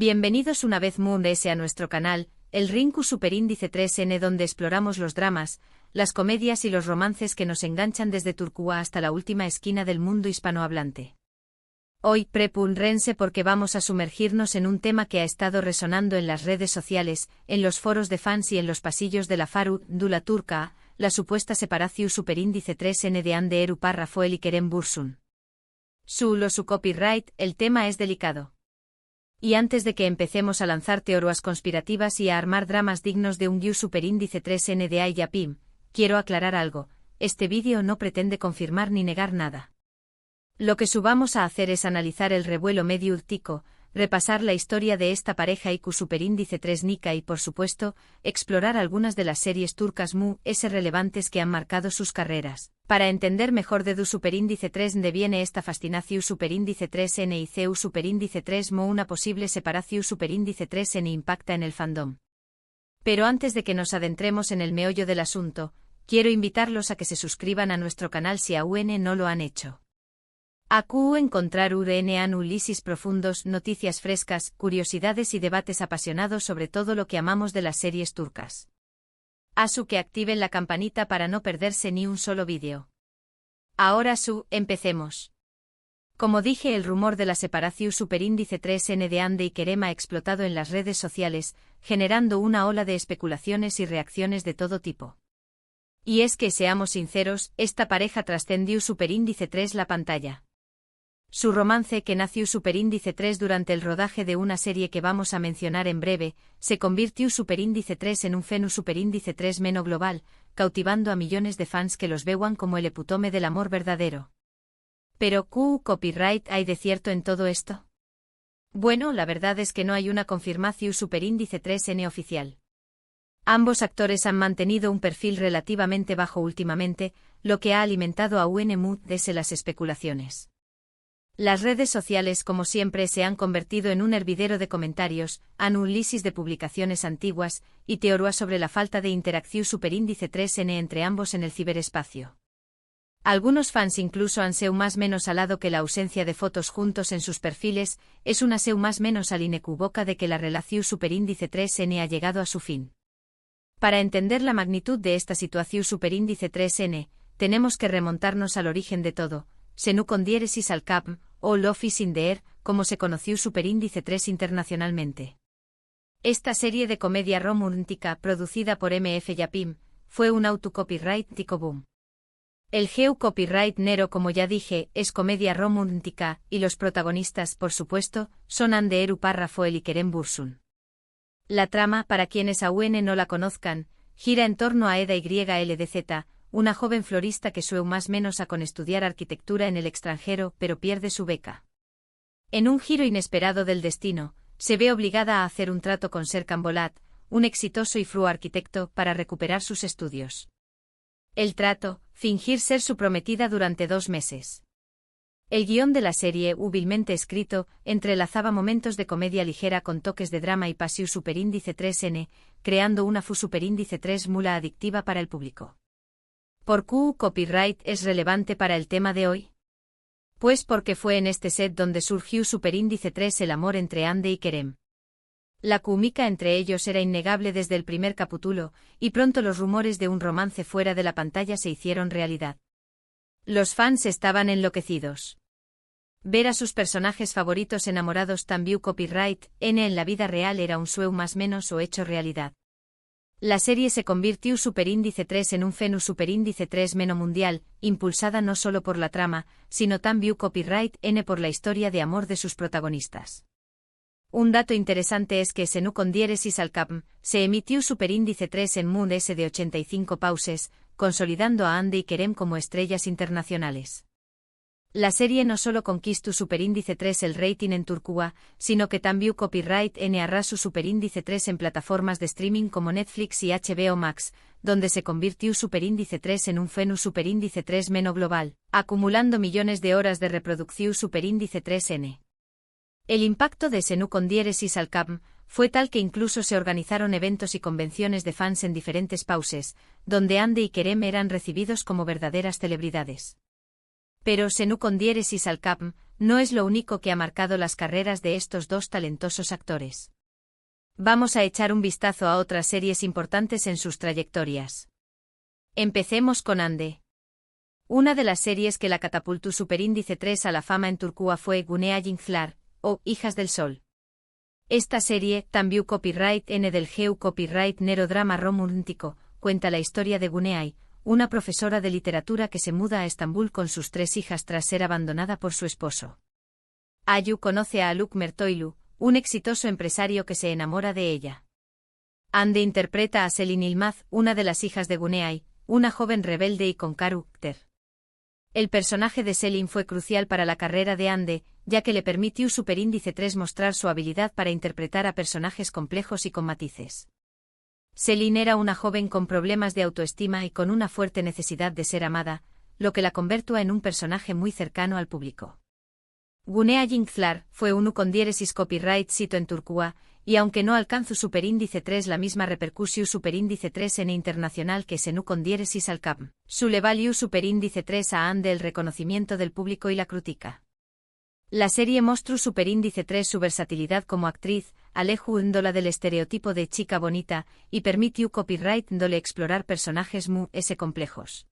Bienvenidos una vez más a nuestro canal, el Rinku Superíndice 3N, donde exploramos los dramas, las comedias y los romances que nos enganchan desde Turquía hasta la última esquina del mundo hispanohablante. Hoy prepúrense porque vamos a sumergirnos en un tema que ha estado resonando en las redes sociales, en los foros de fans y en los pasillos de la farándula turca, la supuesta separación Superíndice 3N de Hande Erupar Rafael y Kerem Bürsin. Su copyright, el tema es delicado. Y antes de que empecemos a lanzar teorías conspirativas y a armar dramas dignos de un Superíndice 3N de Ayapim, quiero aclarar algo: este vídeo no pretende confirmar ni negar nada. Lo que subamos a hacer es analizar el revuelo mediático, repasar la historia de esta pareja y Superíndice 3 Nika y, por supuesto, explorar algunas de las series turcas relevantes que han marcado sus carreras. Para entender mejor de Superíndice 3 de viene esta fascinación Superíndice 3N y CU Superíndice 3 una posible separación Superíndice 3N impacta en el fandom. Pero antes de que nos adentremos en el meollo del asunto, quiero invitarlos a que se suscriban a nuestro canal si aún no lo han hecho. Aquí encontrar análisis profundos, noticias frescas, curiosidades y debates apasionados sobre todo lo que amamos de las series turcas. Que activen la campanita para no perderse ni un solo vídeo. Ahora empecemos. Como dije, el rumor de la separación Superíndice 3N de Hande y Kerem ha explotado en las redes sociales, generando una ola de especulaciones y reacciones de todo tipo. Y es que, seamos sinceros, esta pareja trascendió Superíndice 3 la pantalla. Su romance, que nació Superíndice 3 durante el rodaje de una serie que vamos a mencionar en breve, se convirtió Superíndice 3 en un fenómeno Superíndice 3 meno global, cautivando a millones de fans que los vean como el epítome del amor verdadero. Pero, ¿qué copyright hay de cierto en todo esto? Bueno, la verdad es que no hay una confirmación Superíndice 3N oficial. Ambos actores han mantenido un perfil relativamente bajo últimamente, lo que ha alimentado aún desde las especulaciones. Las redes sociales, como siempre, se han convertido en un hervidero de comentarios, análisis de publicaciones antiguas y teorías sobre la falta de interacción Superíndice 3N entre ambos en el ciberespacio. Algunos fans incluso han sido más menos alado que la ausencia de fotos juntos en sus perfiles es una más menos inequívoca de que la relación Superíndice 3N ha llegado a su fin. Para entender la magnitud de esta situación Superíndice 3N, tenemos que remontarnos al origen de todo, Senu con diéresis al cap, o Love is in the Air, como se conoció Superíndice 3 internacionalmente. Esta serie de comedia romántica, producida por MF Yapim, fue un auto-copyright tico boom. El copyright nero, como ya dije, es comedia romántica, y los protagonistas, por supuesto, son Hande Erupar Rafael y Kerem Bürsin. La trama, para quienes aún no la conozcan, gira en torno a Eda YLDZ, una joven florista que más menos con estudiar arquitectura en el extranjero, pero pierde su beca. En un giro inesperado del destino, se ve obligada a hacer un trato con Serkan Bolat, un exitoso y fluo arquitecto, para recuperar sus estudios. El trato: fingir ser su prometida durante 2 meses. El guión de la serie, hábilmente escrito, entrelazaba momentos de comedia ligera con toques de drama y pasión Superíndice 3N, creando una Superíndice 3 mula adictiva para el público. ¿Por qué copyright es relevante para el tema de hoy? Pues porque fue en este set donde surgió Superíndice 3 el amor entre Hande y Kerem. La química entre ellos era innegable desde el primer capítulo, y pronto los rumores de un romance fuera de la pantalla se hicieron realidad. Los fans estaban enloquecidos. Ver a sus personajes favoritos enamorados también copyright en la vida real era un sueño más menos o hecho realidad. La serie se convirtió Superíndice 3 en un fenómeno Superíndice 3 meno mundial, impulsada no solo por la trama, sino también copyright por la historia de amor de sus protagonistas. Un dato interesante es que Senu con diéresis al cap, se emitió Superíndice 3 en Moon S de 85 pauses, consolidando a Hande y Kerem como estrellas internacionales. La serie no solo conquistó Superíndice 3 el rating en Turquía, sino que también copyright arrasó Superíndice 3 en plataformas de streaming como Netflix y HBO Max, donde se convirtió Superíndice 3 en un fenómeno Superíndice 3 meno global, acumulando millones de horas de reproducción Superíndice 3N. El impacto de Senu con diéresis al cap fue tal que incluso se organizaron eventos y convenciones de fans en diferentes pauses, donde Hande y Kerem eran recibidos como verdaderas celebridades. Pero Senu con diéresis al cap no es lo único que ha marcado las carreras de estos dos talentosos actores. Vamos a echar un vistazo a otras series importantes en sus trayectorias. Empecemos con Ande. Una de las series que la catapultó Superíndice 3 a la fama en Turquía fue Gunea Yıldızlar, o Hijas del Sol. Esta serie, también copyright N del Geu copyright Nero drama romántico, cuenta la historia de Gunea, una profesora de literatura que se muda a Estambul con sus 3 hijas tras ser abandonada por su esposo. Ayu conoce a Haluk Mertoğlu, un exitoso empresario que se enamora de ella. Ande interpreta a Selin Yılmaz, una de las hijas de Gunea, una joven rebelde y con carácter. El personaje de Selin fue crucial para la carrera de Ande, ya que le permitió Superíndice 3 mostrar su habilidad para interpretar a personajes complejos y con matices. Selin era una joven con problemas de autoestima y con una fuerte necesidad de ser amada, lo que la convirtió en un personaje muy cercano al público. Gunea Yıldızlar fue un con diéresis copyright sito en Turquía, y aunque no alcanzó Superíndice 3 la misma repercusión Superíndice 3 en internacional que Senu con diéresis al CAP, su le valió Superíndice 3 a Ande el reconocimiento del público y la crítica. La serie mostró Superíndice 3 su versatilidad como actriz, alejándola del estereotipo de chica bonita, y permitió copyright dole explorar personajes muy complejos.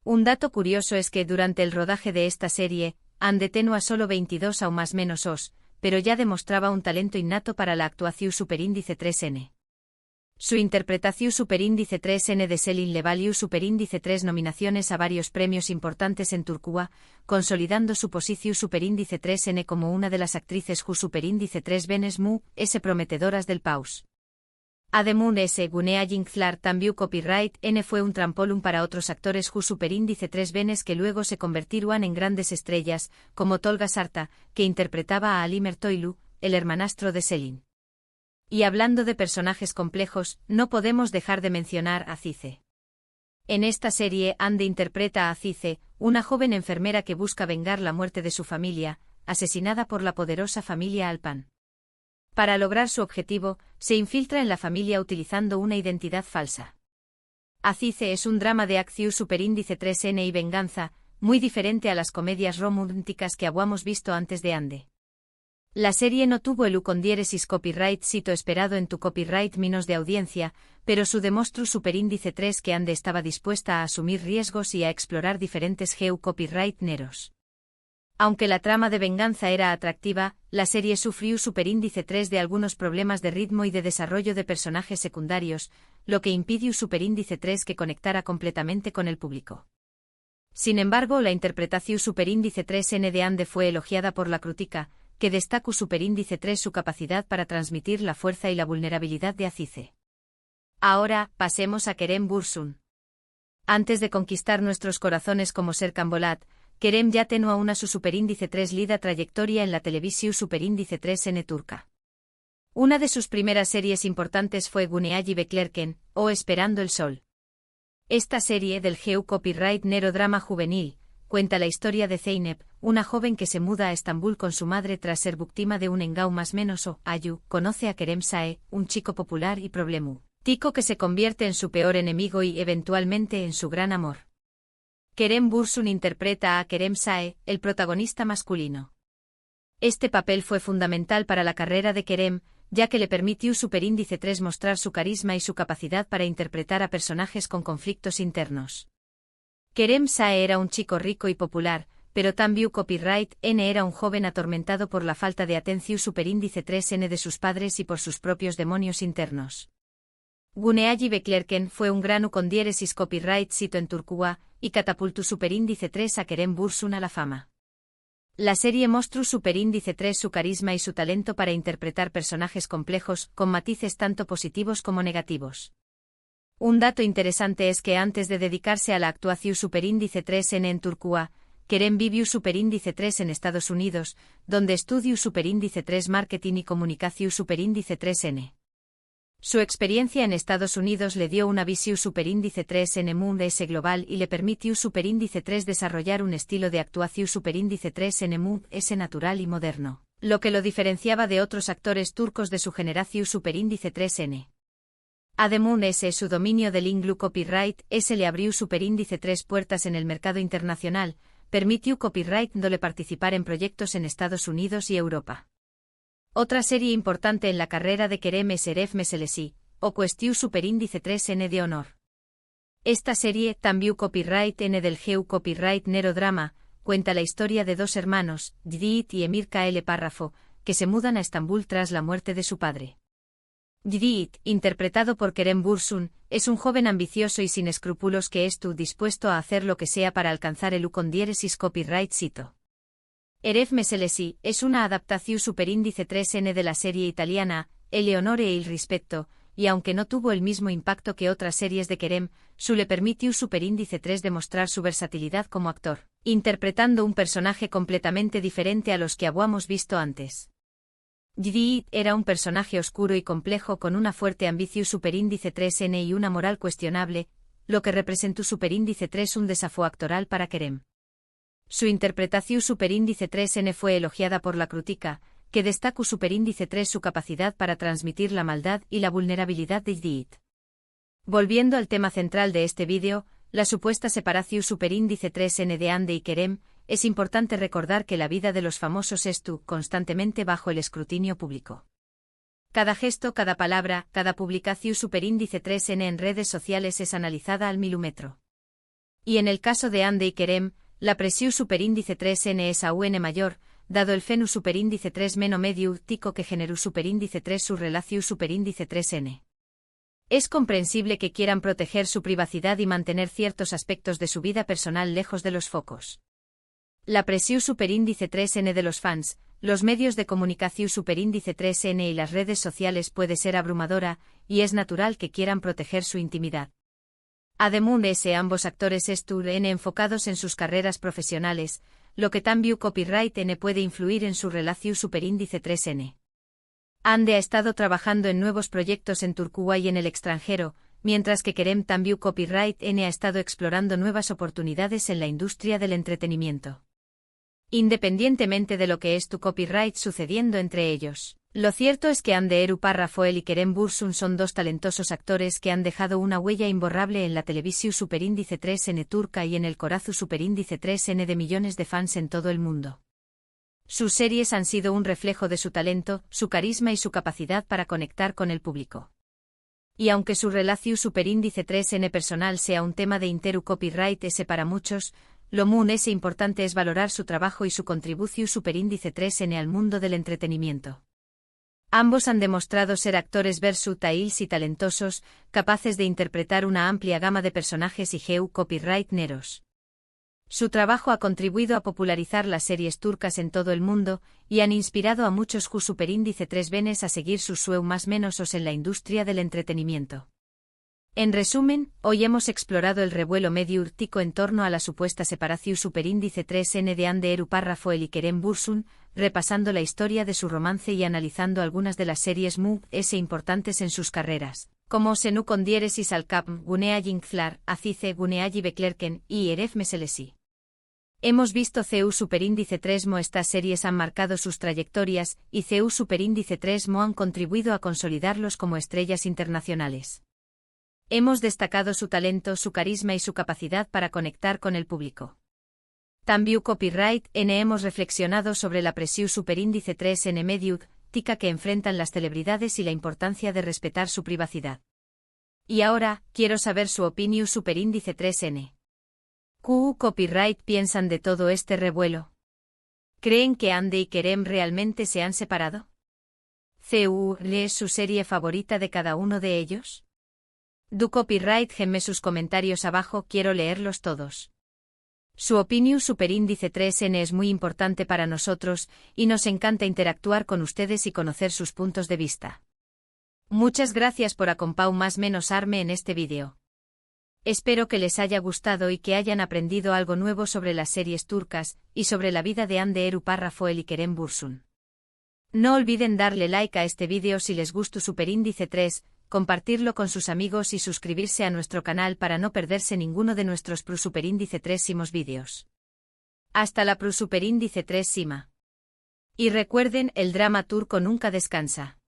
Un dato curioso es que durante el rodaje de esta serie, Ande tenía solo 22 o más menos os, pero ya demostraba un talento innato para la actuación Superíndice 3N. Su interpretación Superíndice 3N de Selin le valió Superíndice 3 nominaciones a varios premios importantes en Turquía, consolidando su posición Superíndice 3N como una de las actrices ju Superíndice 3 venes mu prometedoras del país. Además Gunea Yıldızlar también copyright N fue un trampolín para otros actores ju Superíndice 3 venes que luego se convertirían en grandes estrellas, como Tolga Sarta, que interpretaba a Ali Mertoğlu, el hermanastro de Selin. Y hablando de personajes complejos, no podemos dejar de mencionar a Azize. En esta serie Ande interpreta a Azize, una joven enfermera que busca vengar la muerte de su familia, asesinada por la poderosa familia Alpan. Para lograr su objetivo, se infiltra en la familia utilizando una identidad falsa. Azize es un drama de acción Superíndice 3N y venganza, muy diferente a las comedias románticas que habíamos visto antes de Ande. La serie no tuvo el con diéresis copyright sito esperado en tu copyright menos de audiencia, pero su demostró Superíndice 3 que Ande estaba dispuesta a asumir riesgos y a explorar diferentes geu copyright neros. Aunque la trama de venganza era atractiva, la serie sufrió Superíndice 3 de algunos problemas de ritmo y de desarrollo de personajes secundarios, lo que impidió Superíndice 3 que conectara completamente con el público. Sin embargo, la interpretación Superíndice 3N de Ande fue elogiada por la crítica, que destacó Superíndice 3 su capacidad para transmitir la fuerza y la vulnerabilidad de Azize. Ahora, pasemos a Kerem Bürsin. Antes de conquistar nuestros corazones como Serkan Bolat, Kerem ya tenía una su Superíndice 3 lida trayectoria en la televisión Superíndice 3N turca. Una de sus primeras series importantes fue Güneşi Beklerken, o Esperando el Sol. Esta serie del geu copyright Nero drama juvenil, cuenta la historia de Zeynep, una joven que se muda a Estambul con su madre tras ser víctima de un engau más menos o, Ayu, conoce a Kerem Sae, un chico popular y problemático que se convierte en su peor enemigo y eventualmente en su gran amor. Kerem Bürsin interpreta a Kerem Sae, el protagonista masculino. Este papel fue fundamental para la carrera de Kerem, ya que le permitió Superíndice 3 mostrar su carisma y su capacidad para interpretar a personajes con conflictos internos. Kerem Sae era un chico rico y popular, pero también copyright N era un joven atormentado por la falta de atención Superíndice 3N de sus padres y por sus propios demonios internos. Güneşi Beklerken fue un gran con diéresis copyright sito en Turquía, y catapultó Superíndice 3 a Kerem Bürsin a la fama. La serie mostró Superíndice 3 su carisma y su talento para interpretar personajes complejos, con matices tanto positivos como negativos. Un dato interesante es que antes de dedicarse a la actuación Superíndice 3N en Turquía, Kerem vivió Superíndice 3 en Estados Unidos, donde estudió Superíndice 3 Marketing y Comunicación Superíndice 3N. Su experiencia en Estados Unidos le dio una visión Superíndice 3N mundo global y le permitió Superíndice 3 desarrollar un estilo de actuación Superíndice 3N mundo natural y moderno, lo que lo diferenciaba de otros actores turcos de su generación Superíndice 3N. Además su dominio del inglu copyright le abrió Superíndice 3 puertas en el mercado internacional, permitió copyright dole participar en proyectos en Estados Unidos y Europa. Otra serie importante en la carrera de Kerem es Eref Meselesi, o Question Superíndice 3N de honor. Esta serie, también copyright N del GEU Copyright Nero Drama, cuenta la historia de dos hermanos, Jidit y Emir K.L. Párrafo, que se mudan a Estambul tras la muerte de su padre. Jidit, interpretado por Kerem Bürsin, es un joven ambicioso y sin escrúpulos que estuvo dispuesto a hacer lo que sea para alcanzar el con diéresis copyright cito. Eref Meselesi es una adaptación superíndice 3N de la serie italiana, Eleonore e il rispetto, y aunque no tuvo el mismo impacto que otras series de Kerem, su le permitió superíndice 3 demostrar su versatilidad como actor, interpretando un personaje completamente diferente a los que habíamos visto antes. Jidit era un personaje oscuro y complejo con una fuerte ambición superíndice 3N y una moral cuestionable, lo que representó superíndice 3 un desafío actoral para Kerem. Su interpretación superíndice 3N fue elogiada por la crítica, que destacó superíndice 3 su capacidad para transmitir la maldad y la vulnerabilidad de Jidit. Volviendo al tema central de este vídeo, la supuesta separación superíndice 3N de Ande y Kerem, es importante recordar que la vida de los famosos estuvo constantemente bajo el escrutinio público. Cada gesto, cada palabra, cada publicación superíndice 3N en redes sociales es analizada al milímetro. Y en el caso de Ande y Kerem, la presión superíndice 3N es aún mayor, dado el fenu superíndice 3 medio tico que generó superíndice 3 su relación superíndice 3N. Es comprensible que quieran proteger su privacidad y mantener ciertos aspectos de su vida personal lejos de los focos. La presión superíndice 3N de los fans, los medios de comunicación superíndice 3N y las redes sociales puede ser abrumadora, y es natural que quieran proteger su intimidad. Además, ambos actores estuvieron enfocados en sus carreras profesionales, lo que también copyright N puede influir en su relación superíndice 3N. Ande ha estado trabajando en nuevos proyectos en Turquía y en el extranjero, mientras que Kerem también copyright N ha estado explorando nuevas oportunidades en la industria del entretenimiento. Independientemente de lo que es tu copyright sucediendo entre ellos, lo cierto es que Ande Eru Párrafo y Kerem Bürsin son dos talentosos actores que han dejado una huella imborrable en la televisión superíndice 3N turca y en el corazón superíndice 3N de millones de fans en todo el mundo. Sus series han sido un reflejo de su talento, su carisma y su capacidad para conectar con el público. Y aunque su relación superíndice 3N personal sea un tema de interu copyright S para muchos, lo muy importante es valorar su trabajo y su contribución superíndice 3N al mundo del entretenimiento. Ambos han demostrado ser actores versatiles y talentosos, capaces de interpretar una amplia gama de personajes y GEU copyright neros. Su trabajo ha contribuido a popularizar las series turcas en todo el mundo, y han inspirado a muchos ju superíndice 3 venes a seguir sus sueños más menosos en la industria del entretenimiento. En resumen, hoy hemos explorado el revuelo medio urtico en torno a la supuesta separación superíndice 3N de Ande Eru Párrafo y Kerem Bürsin, repasando la historia de su romance y analizando algunas de las series muy importantes en sus carreras, como Senu con diéresis al Cap, Gunea Yinkflar, Azize Guneayi Beklerken y Eref Meselesi. Hemos visto CEU superíndice 3 Mo. Estas series han marcado sus trayectorias, y CEU superíndice 3 Mo han contribuido a consolidarlos como estrellas internacionales. Hemos destacado su talento, su carisma y su capacidad para conectar con el público. También copyright N hemos reflexionado sobre la presión superíndice 3N mediud, tica que enfrentan las celebridades y la importancia de respetar su privacidad. Y ahora, quiero saber su opinión superíndice 3N. ¿Qué copyright piensan de todo este revuelo? ¿Creen que Ande y Kerem realmente se han separado? ¿CEU es su serie favorita de cada uno de ellos? Du copyright genme sus comentarios abajo, quiero leerlos todos. Su opinión superíndice 3N es muy importante para nosotros, y nos encanta interactuar con ustedes y conocer sus puntos de vista. Muchas gracias por acompañarme en este vídeo. Espero que les haya gustado y que hayan aprendido algo nuevo sobre las series turcas, y sobre la vida de Ande Eru Párrafo y Kerem Bürsin. No olviden darle like a este vídeo si les gustó superíndice 3, compartirlo con sus amigos y suscribirse a nuestro canal para no perderse ninguno de nuestros superíndice 3 vídeos. Hasta la superíndice 3 Sima. Y recuerden, el drama turco nunca descansa.